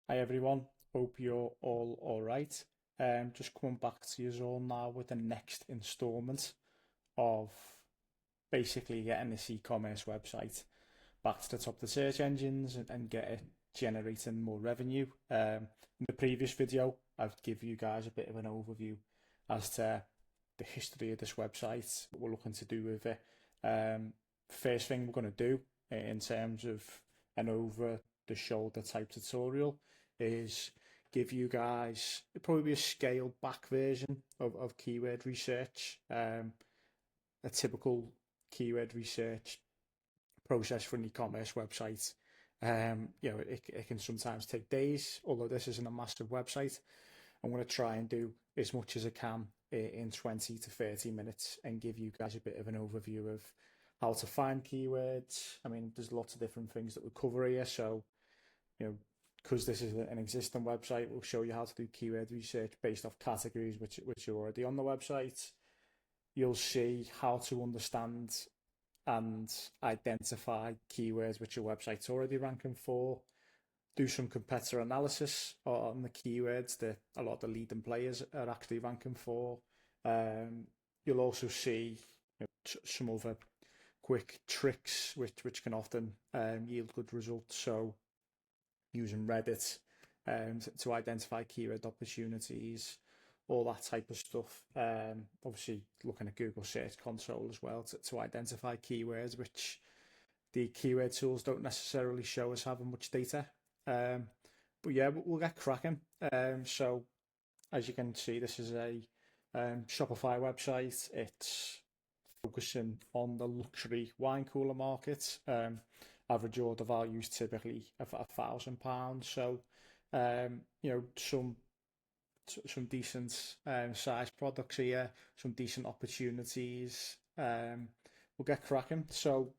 Hi everyone, hope you're all right. Just coming back to you all now with the next installment of basically getting this e-commerce website back to the top of the search engines and get it generating more revenue. In the previous video, I've given you guys a bit of an overview as to the history of this website, what we're looking to do with it. First thing we're going to do in terms of an over the shoulder type tutorial is give you guys probably a scaled back version of keyword research, a typical keyword research process for an e-commerce website. It can sometimes take days, although this isn't a massive website. I'm going to try and do as much as I can in 20 to 30 minutes and give you guys a bit of an overview of how to find keywords. I mean, there's lots of different things that we cover here. So, because this is an existing website, we'll show you how to do keyword research based off categories which are already on the website. You'll see how to understand and identify keywords which your website's already ranking for. Do some competitor analysis on the keywords that a lot of the leading players are actually ranking for. You'll also see some other quick tricks which can often yield good results. So using Reddit to identify keyword opportunities, all that type of stuff. Obviously looking at Google Search Console as well to identify keywords which the keyword tools don't necessarily show us having much data. But yeah, we'll get cracking. So as you can see, this is a Shopify website. It's focusing on the luxury wine cooler market. Average order value is typically £1,000. So, some decent size products here, some decent opportunities. We'll get cracking. So,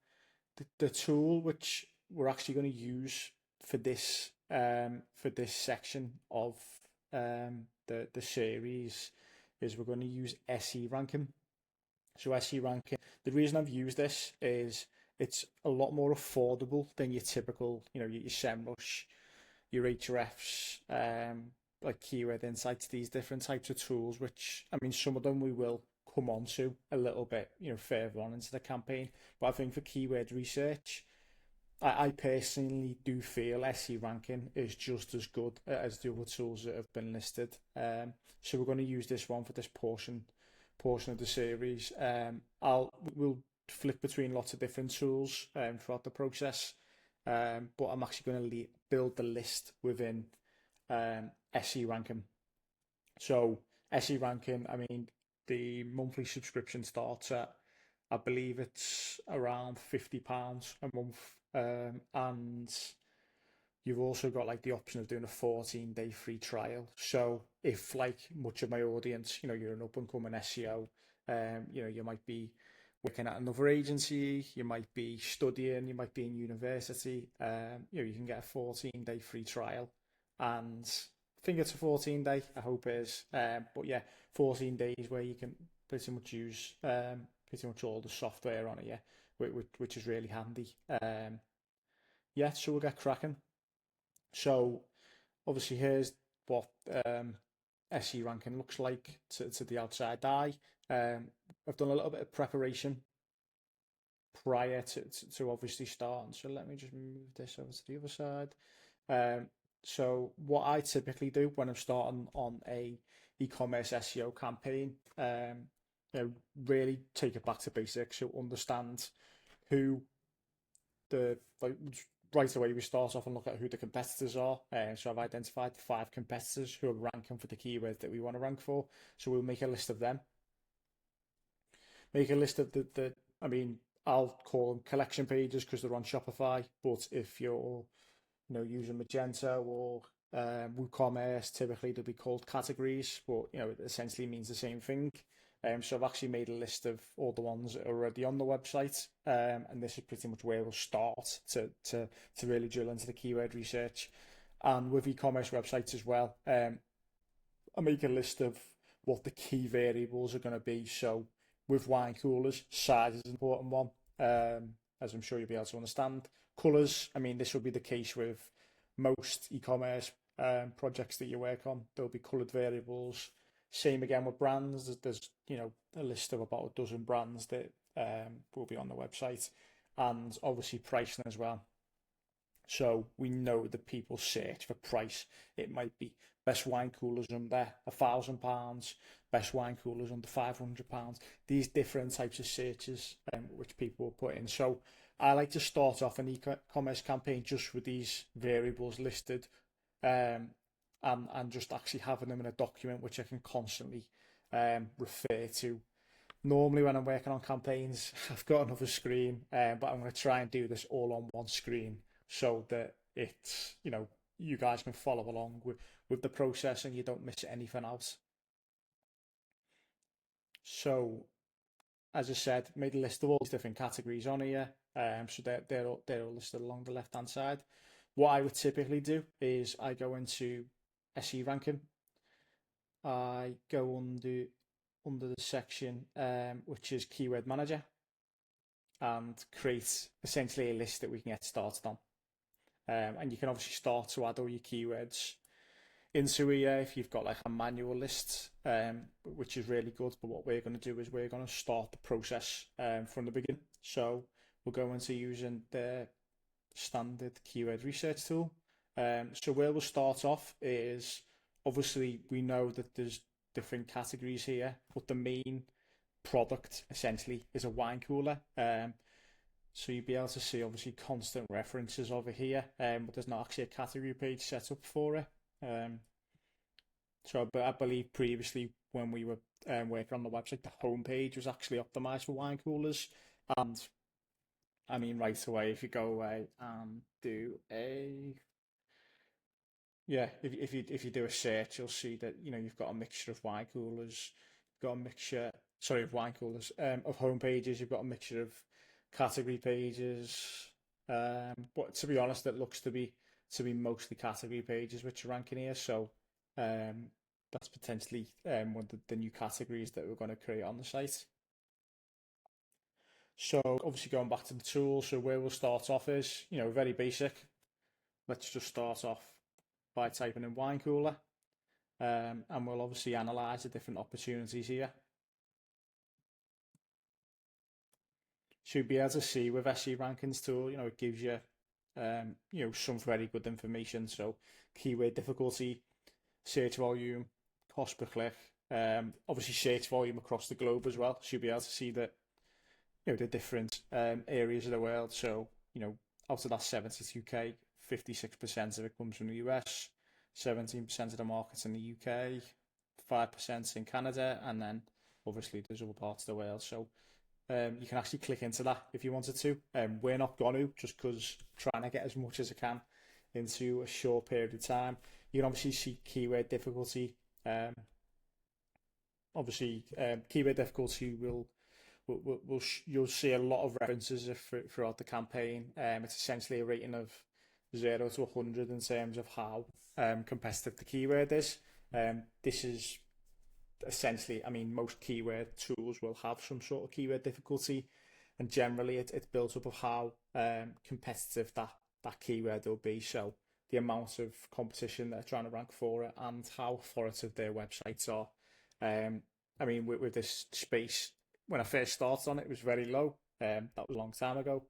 the tool which we're actually going to use for this section of the series is we're going to use SE ranking. So SE ranking, the reason I've used this is it's a lot more affordable than your typical, your SEMrush, your Hrefs, like Keyword Insights, these different types of tools, which, I mean, some of them we will come on to a little bit, further on into the campaign. But I think for keyword research, I personally do feel SE ranking is just as good as the other tools that have been listed. So we're going to use this one for this portion of the series. We'll flip between lots of different tools throughout the process, but I'm actually going to build the list within SE ranking. So SE ranking, I mean, the monthly subscription starts at, I believe it's around £50 a month, and you've also got like the option of doing a 14-day free trial. So if, like much of my audience, you're an up and coming SEO, you might be working at another agency, you might be studying, you might be in university, you can get a 14-day free trial. And I think it's a 14-day, I hope it is. But yeah, 14 days where you can pretty much use pretty much all the software on it, yeah, which is really handy. Yeah, so we'll get cracking. So obviously here's what SE ranking looks like to the outside eye. I've done a little bit of preparation prior to obviously starting. So let me just move this over to the other side. So what I typically do when I'm starting on a e-commerce SEO campaign, really take it back to basics. So understand who right away we start off and look at who the competitors are. So I've identified 5 competitors who are ranking for the keywords that we want to rank for. So we'll make a list of them. Make a list of I mean, I'll call them collection pages because they're on Shopify. But if you're, using Magento or WooCommerce, typically they'll be called categories, but it essentially means the same thing. So I've actually made a list of all the ones that are already on the website, and this is pretty much where we'll start to really drill into the keyword research. And with e-commerce websites as well, I make a list of what the key variables are going to be. So with wine coolers, size is an important one, as I'm sure you'll be able to understand. Colours, I mean, this will be the case with most e-commerce projects that you work on. There'll be coloured variables. Same again with brands. There's a list of about a dozen brands that will be on the website, and obviously pricing as well. So we know that people search for price. It might be best wine coolers under £1,000, best wine coolers under £500. These different types of searches which people will put in. So I like to start off an e-commerce campaign just with these variables listed, and just actually having them in a document which I can constantly refer to. Normally when I'm working on campaigns, I've got another screen, but I'm going to try and do this all on one screen so that it's, you guys can follow along with the process and you don't miss anything out. So, as I said, made a list of all these different categories on here. So they're all listed along the left hand side. What I would typically do is I go into SE ranking. I go under the section which is keyword manager, and create essentially a list that we can get started on. And you can obviously start to add all your keywords into here if you've got like a manual list, which is really good. But what we're going to do is we're going to start the process from the beginning. So we'll go into using the standard keyword research tool. So where we'll start off is, obviously we know that there's different categories here, but the main product essentially is a wine cooler. So you'll be able to see obviously constant references over here, but there's not actually a category page set up for it. So I believe previously when we were working on the website, the homepage was actually optimized for wine coolers. And I mean, right away, if you go away and do if you do a search, you'll see that you've got a mixture of wine coolers, you've got a mixture, sorry, of wine coolers, of home pages. You've got a mixture of category pages, but to be honest, it looks to be mostly category pages which are ranking here. So that's potentially one of the new categories that we're going to create on the site. So obviously going back to the tool, so where we'll start off is very basic. Let's just start off by typing in wine cooler, and we'll obviously analyze the different opportunities here. So you'll be able to see with SE rankings tool, it gives you some very good information. So keyword difficulty, search volume, cost per click, obviously search volume across the globe as well. So you'll be able to see that the different areas of the world. So out of that 72k, 56% of it comes from the US, 17% of the market's in the UK, 5% in Canada, and then obviously there's other parts of the world. So you can actually click into that if you wanted to. We're not going to, just because trying to get as much as I can into a short period of time. You can obviously see keyword difficulty. Keyword difficulty you'll see a lot of references throughout the campaign. It's essentially a rating of 0 to 100 in terms of how competitive the keyword is. This is essentially, most keyword tools will have some sort of keyword difficulty, and generally it's built up of how competitive that keyword will be. So the amount of competition they're trying to rank for it and how authoritative their websites are. With this space, when I first started on it, it was very low. That was a long time ago.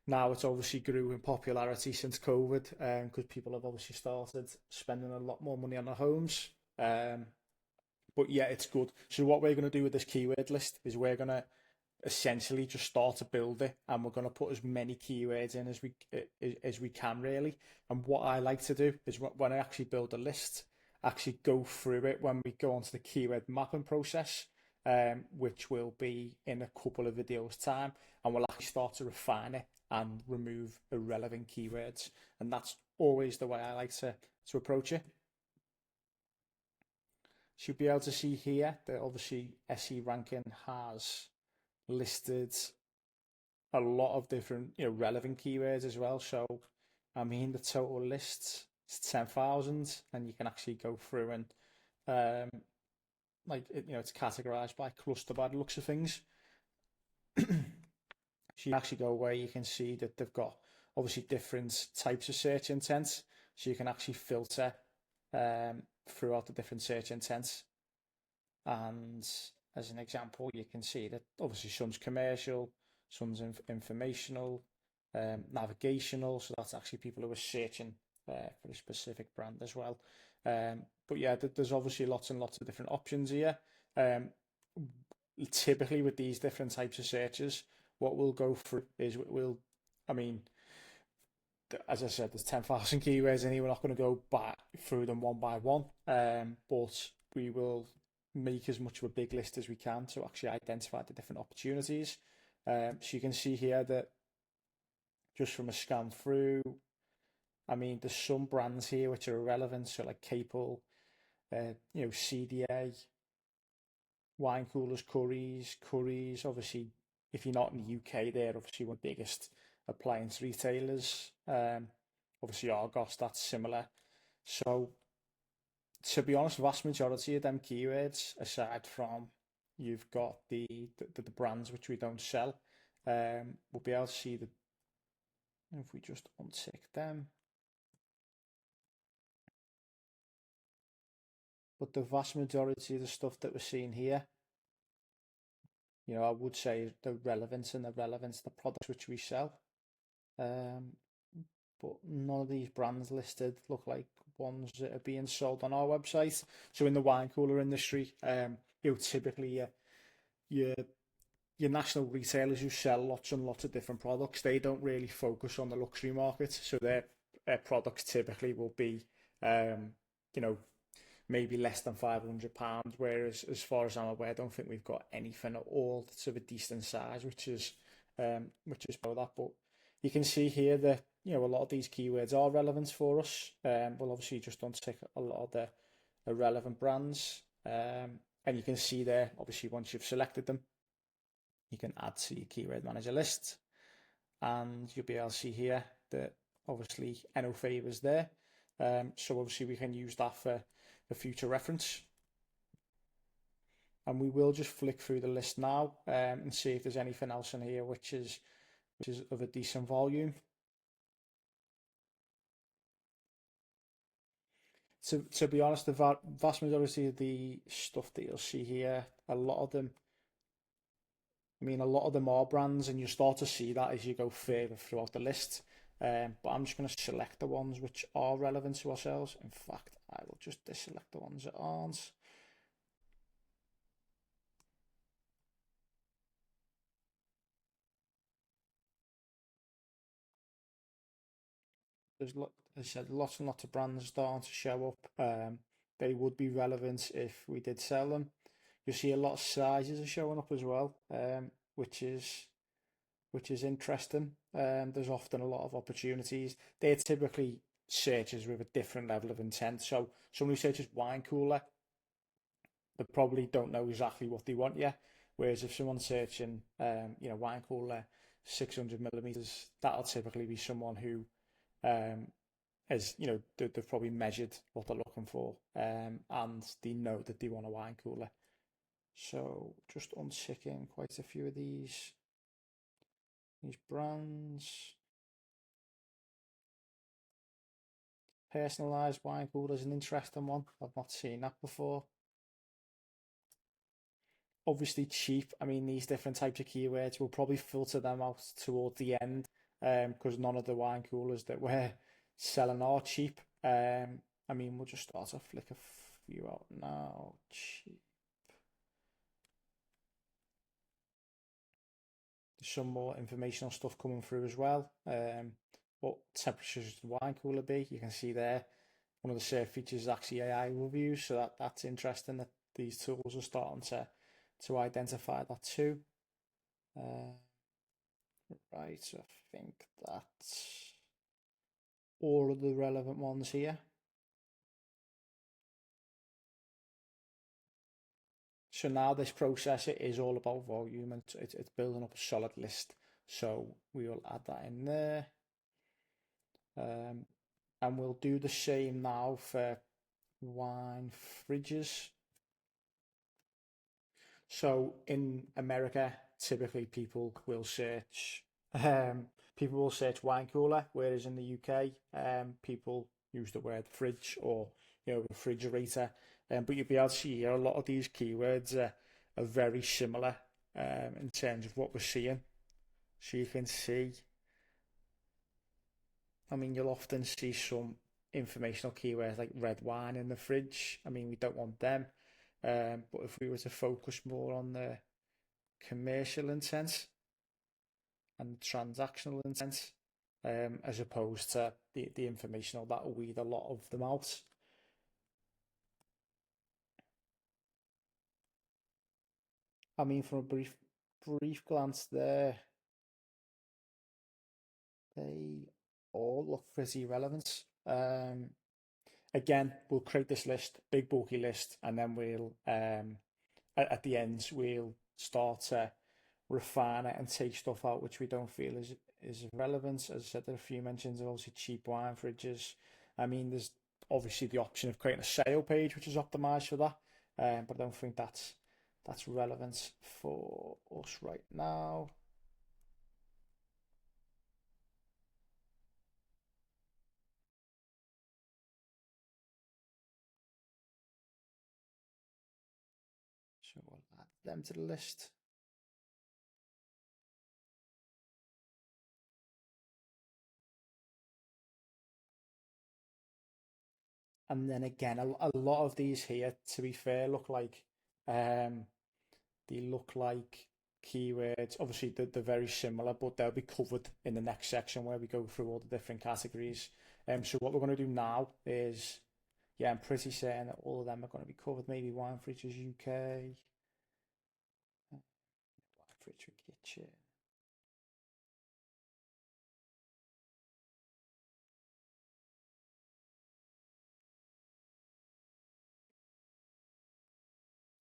Now it's obviously grew in popularity since COVID, because people have obviously started spending a lot more money on their homes. But yeah, it's good. So what we're going to do with this keyword list is we're going to essentially just start to build it, and we're going to put as many keywords in as we can, really. And what I like to do is when I actually build a list, actually go through it when we go onto the keyword mapping process, which will be in a couple of videos time, and we'll actually start to refine it and remove irrelevant keywords. And that's always the way I like to approach it. So you'll be able to see here that obviously SE ranking has listed a lot of different relevant keywords as well. So the total list is 10,000, and you can actually go through and it's categorized by cluster by the looks of things. So you actually go where you can see that they've got obviously different types of search intent. So you can actually filter throughout the different search intents. And as an example, you can see that obviously some's commercial, some's informational, navigational. So that's actually people who are searching for a specific brand as well. But yeah, there's obviously lots and lots of different options here. Um, Typically with these different types of searches, what we'll go through is I mean, as I said, there's 10,000 keywords in here. We're not going to go back through them one by one, but we will make as much of a big list as we can to actually identify the different opportunities. So you can see here that just from a scan through, I mean, there's some brands here which are irrelevant, so like Capel, CDA, wine coolers, Currys. Obviously, if you're not in the UK, they're obviously one of the biggest appliance retailers. Obviously, Argos, that's similar. So, to be honest, vast majority of them keywords, aside from you've got the brands which we don't sell, we'll be able to see that if we just untick them. But the vast majority of the stuff that we're seeing here, I would say the relevance and the relevance of the products which we sell. But none of these brands listed look like ones that are being sold on our website. So in the wine cooler industry, typically your your national retailers who sell lots and lots of different products, they don't really focus on the luxury market. So their products typically will be, you know, maybe less than £500. Whereas, as far as I'm aware, I don't think we've got anything at all that's of a decent size, which is below that. But you can see here that a lot of these keywords are relevant for us. We'll obviously just untick a lot of the irrelevant brands, and you can see there, obviously, once you've selected them, you can add to your keyword manager list, and you'll be able to see here that obviously no favors there. So obviously we can use that for future reference. And we will just flick through the list now and see if there's anything else in here which is of a decent volume. To be honest, the vast majority of the stuff that you'll see here, a lot of them are brands, and you start to see that as you go further throughout the list. But I'm just going to select the ones which are relevant to ourselves. In fact, I will just deselect the ones that aren't. As I said, lots and lots of brands starting to show up. They would be relevant if we did sell them. You see a lot of sizes are showing up as well, which is interesting. There's often a lot of opportunities. They're typically searches with a different level of intent. So somebody searches wine cooler, they probably don't know exactly what they want yet. Whereas if someone's searching, wine cooler 600 millimeters, that'll typically be someone who, they've probably measured what they're looking for, and they know that they want a wine cooler. So just unticking quite a few of these brands. Personalized wine cooler is an interesting one. I've not seen that before. Obviously cheap. I mean, these different types of keywords, we'll probably filter them out towards the end, because none of the wine coolers that we're selling are cheap. We'll just start to flick a few out now. Cheap. There's some more informational stuff coming through as well. What temperatures the wine cooler be? You can see there. One of the search features is actually AI reviews, so that's interesting that these tools are starting to identify that too. Right, so I think that's all of the relevant ones here. So now this process, it is all about volume, and it's building up a solid list. So we will add that in there. And we'll do the same now for wine fridges. So in America, typically people will search wine cooler, whereas in the UK, people use the word fridge or refrigerator. But you'll be able to see here a lot of these keywords are very similar in terms of what we're seeing. So you can see, I mean, you'll often see some informational keywords like red wine in the fridge. I mean, we don't want them. But if we were to focus more on the commercial intent and transactional intent, as opposed to the informational, that will weed a lot of them out. I mean, from a brief glance there, they all look pretty relevant. Again, we'll create this list, big bulky list, and then we'll at the end we'll start to refine it and take stuff out which we don't feel is relevant. As I said, there are a few mentions of obviously cheap wine fridges. I mean, there's obviously the option of creating a sale page which is optimized for that, but I don't think that's relevant for us right now. So we'll add them to the list. And then again, a lot of these here, to be fair, look like they look like keywords. Obviously, they're very similar, but they'll be covered in the next section where we go through all the different categories. So what we're going to do now is, yeah, I'm pretty certain that all of them are going to be covered. Maybe wine fridges UK, wine fridge kitchen.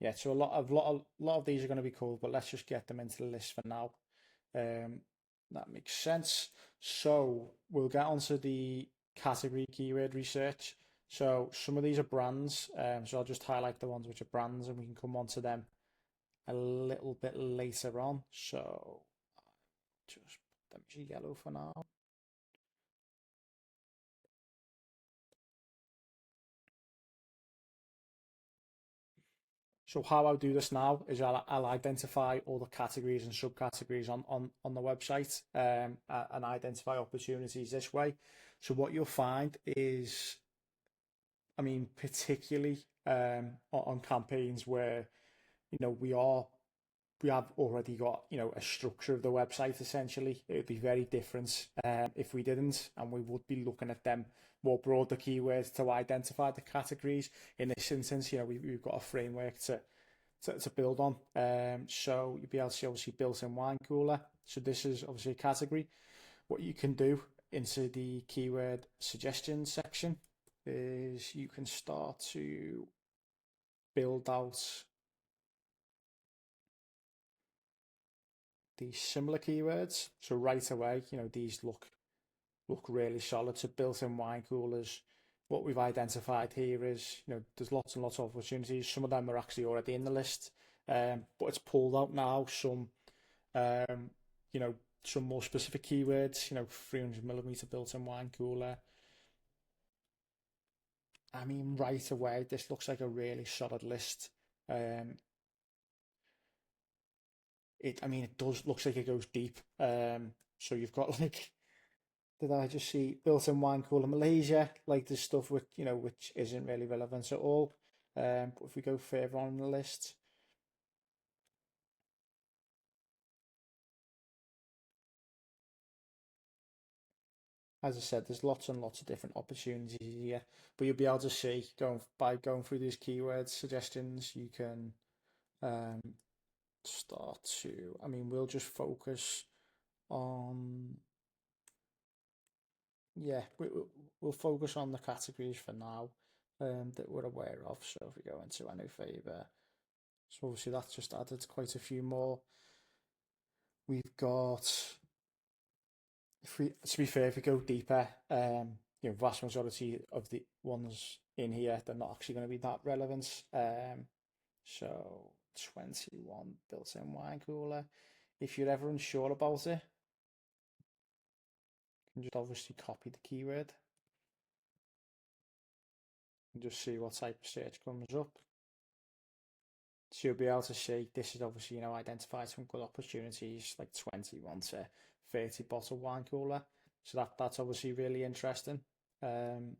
Yeah, so a lot of these are going to be cool, but let's just get them into the list for now. That makes sense. So we'll get onto the category keyword research. So some of these are brands. So I'll just highlight the ones which are brands, and we can come on to them a little bit later on. So just put them as yellow for now. So how I'll do this now is I'll identify all the categories and subcategories on the website, and identify opportunities this way. So what you'll find is, I mean, particularly on campaigns where we have already got a structure of the website. Essentially, it would be very different if we didn't, and we would be looking at them more broader keywords to identify the categories. In this instance, we've got a framework to build on. So you'll be able to see obviously built-in wine cooler. So this is obviously a category. What you can do into the keyword suggestions section is you can start to build out these similar keywords. So right away, these look really solid. So built-in wine coolers. What we've identified here is, there's lots and lots of opportunities. Some of them are actually already in the list, but it's pulled out now some, some more specific keywords. 300mm built-in wine cooler. I mean, right away, this looks like a really solid list. It does looks like it goes deep. So you've got like, did I just see built-in wine cooler Malaysia? Like there's stuff which isn't really relevant at all. But if we go further on the list, as I said, there's lots and lots of different opportunities here. But you'll be able to see by going through these keyword suggestions, you can start to. I mean, we'll just focus on. Yeah, we'll focus on the categories for now that we're aware of. So if we go into a new favour, so obviously that's just added quite a few more. We've got, to be fair, if we go deeper, vast majority of the ones in here, they're not actually going to be that relevant. So 21 built-in wine cooler. If you're ever unsure about it, you can just obviously copy the keyword and just see what type of search comes up. So you'll be able to see this is obviously, identify some good opportunities like 21 to 30 bottle wine cooler. So that's obviously really interesting. Um,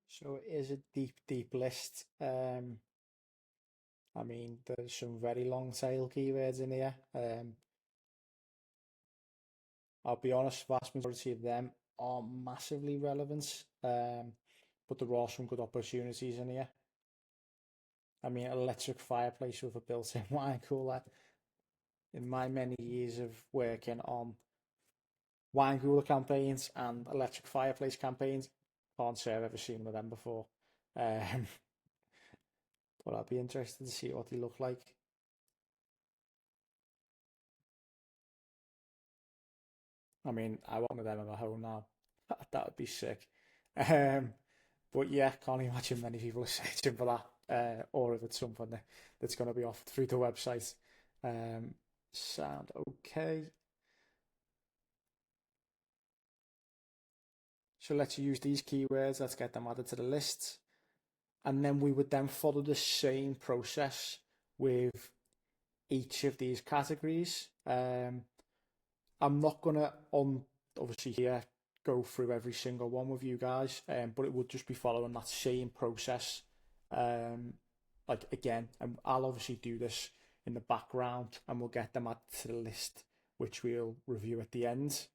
so it is a deep list. I mean, there's some very long tail keywords in here. I'll be honest, vast majority of them aren't massively relevant. But there are some good opportunities in here. I mean, electric fireplace with a built-in wine cooler. In my many years of working on wine cooler campaigns and electric fireplace campaigns, can't say I've ever seen one of them before. Um, but I'd be interested to see what they look like. I mean, I want one of them in my home now. That would be sick. Um, but yeah, can't imagine many people are searching for that, or if it's something that's going to be offered through the website. Um, Sound okay. So let's use these keywords. Let's get them added to the list. And then we would then follow the same process with each of these categories. I'm not gonna obviously here go through every single one with you guys, but it would just be following that same process. Um, like again, and I'll obviously do this in the background, and we'll get them added to the list, which we'll review at the end.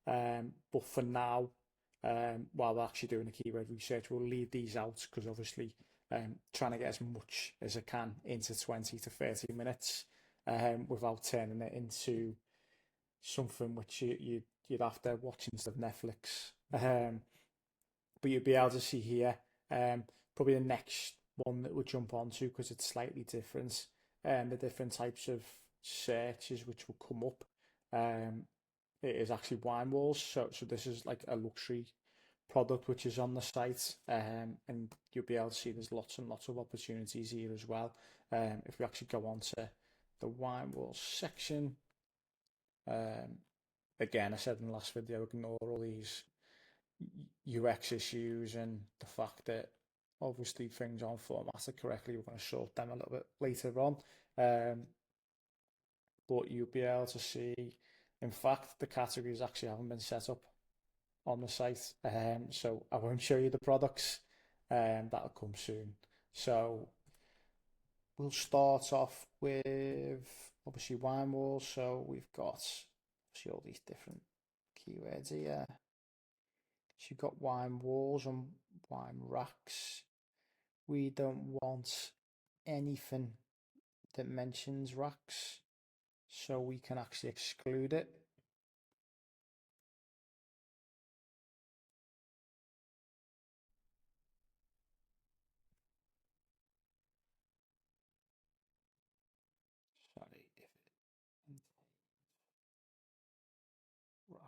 But for now, while we're actually doing the keyword research, we'll leave these out because obviously, trying to get as much as I can into 20 to 30 minutes, without turning it into something which you'd have to watch instead of Netflix. But you'd be able to see here, probably the next one that we'll jump onto because it's slightly different, the different types of searches which will come up. It is actually wine walls, so this is like a luxury product which is on the site, and you'll be able to see there's lots and lots of opportunities here as well. If we actually go on to the wine walls section, um, again, I said in the last video, ignore all these UX issues and the fact that obviously things aren't formatted correctly. We're going to sort them a little bit later on. But you'll be able to see, in fact, the categories actually haven't been set up on the site. So I won't show you the products. That'll come soon. So we'll start off with obviously wine walls. So we've got obviously all these different keywords here. So you've got wine walls and wine racks. We don't want anything that mentions racks, so we can actually exclude it. Sorry if it rack.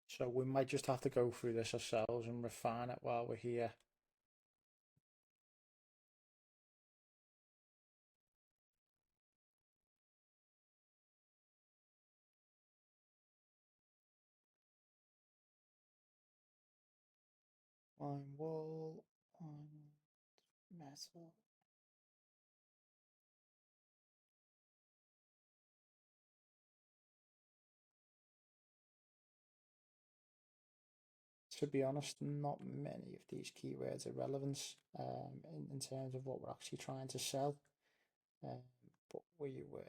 So we might just have to go through this ourselves and refine it while we're here. Wine wall, wine metal. To be honest, not many of these keywords are relevant, in terms of what we're actually trying to sell. Um, but we will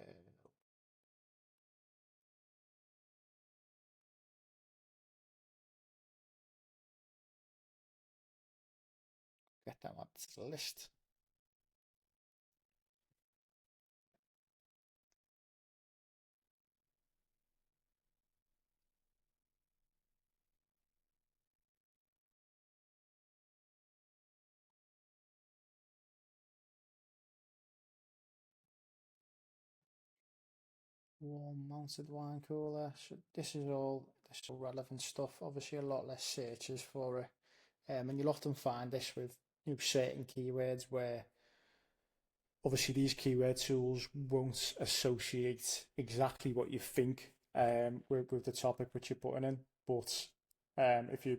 get them added to the list. Wall mounted wine cooler. So this is all relevant stuff. Obviously, a lot less searches for it. And you'll often find this with certain keywords where obviously these keyword tools won't associate exactly what you think with the topic which you're putting in. But if you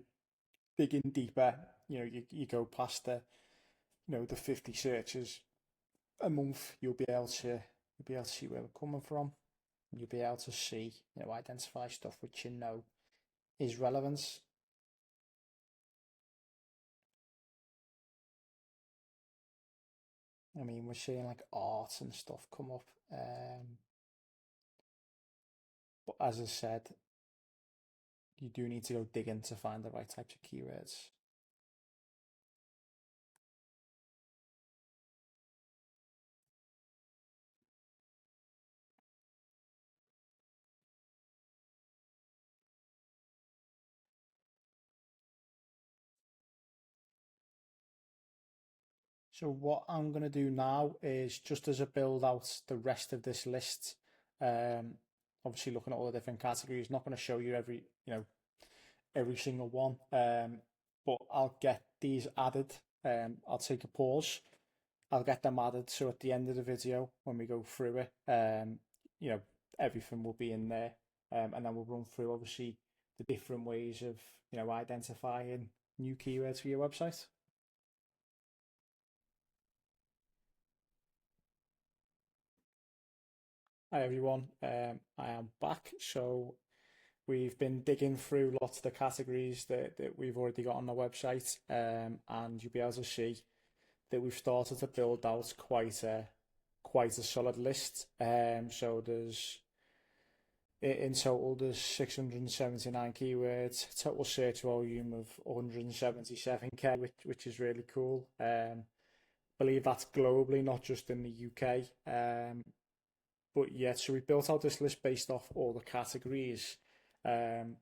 dig in deeper, you go past the 50 searches a month, you'll be able to see where we're coming from. You'll be able to see, identify stuff which is relevant. I mean, we're seeing like art and stuff come up. But as I said, you do need to go digging to find the right types of keywords. So what I'm going to do now is just as I build out the rest of this list, um, obviously looking at all the different categories, not going to show you every single one, but I'll get these added. I'll take a pause. I'll get them added. So at the end of the video, when we go through it, you know, everything will be in there. And then we'll run through obviously the different ways of, identifying new keywords for your website. Hi everyone, I am back. So we've been digging through lots of the categories that we've already got on the website, and you'll be able to see that we've started to build out quite a solid list. So in total there's 679 keywords, total search volume of 177k, which is really cool. Believe that's globally, not just in the UK. But yeah, so we built out this list based off all the categories. Um,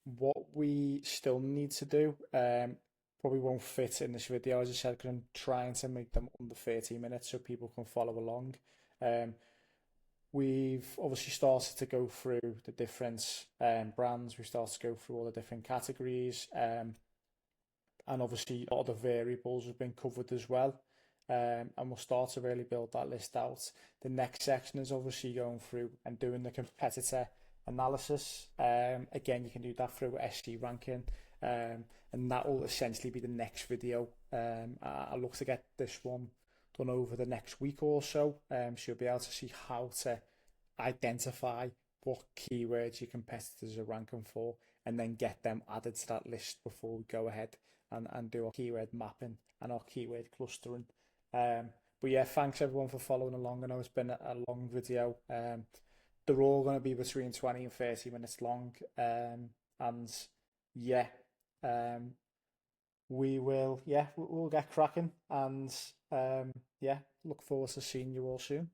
what we still need to do, probably won't fit in this video, as I said, because I'm trying to make them under 30 minutes so people can follow along. Um, we've obviously started to go through the different brands. We've started to go through all the different categories. And obviously a lot of the variables have been covered as well. And we'll start to really build that list out. The next section is obviously going through and doing the competitor analysis. Again, you can do that through SE ranking, and that will essentially be the next video. I look to get this one done over the next week or so, so you'll be able to see how to identify what keywords your competitors are ranking for, and then get them added to that list before we go ahead and do our keyword mapping and our keyword clustering. But yeah, thanks everyone for following along. I know it's been a long video. They're all going to be between 20 and 30 minutes long. And yeah, we'll get cracking, and yeah, look forward to seeing you all soon.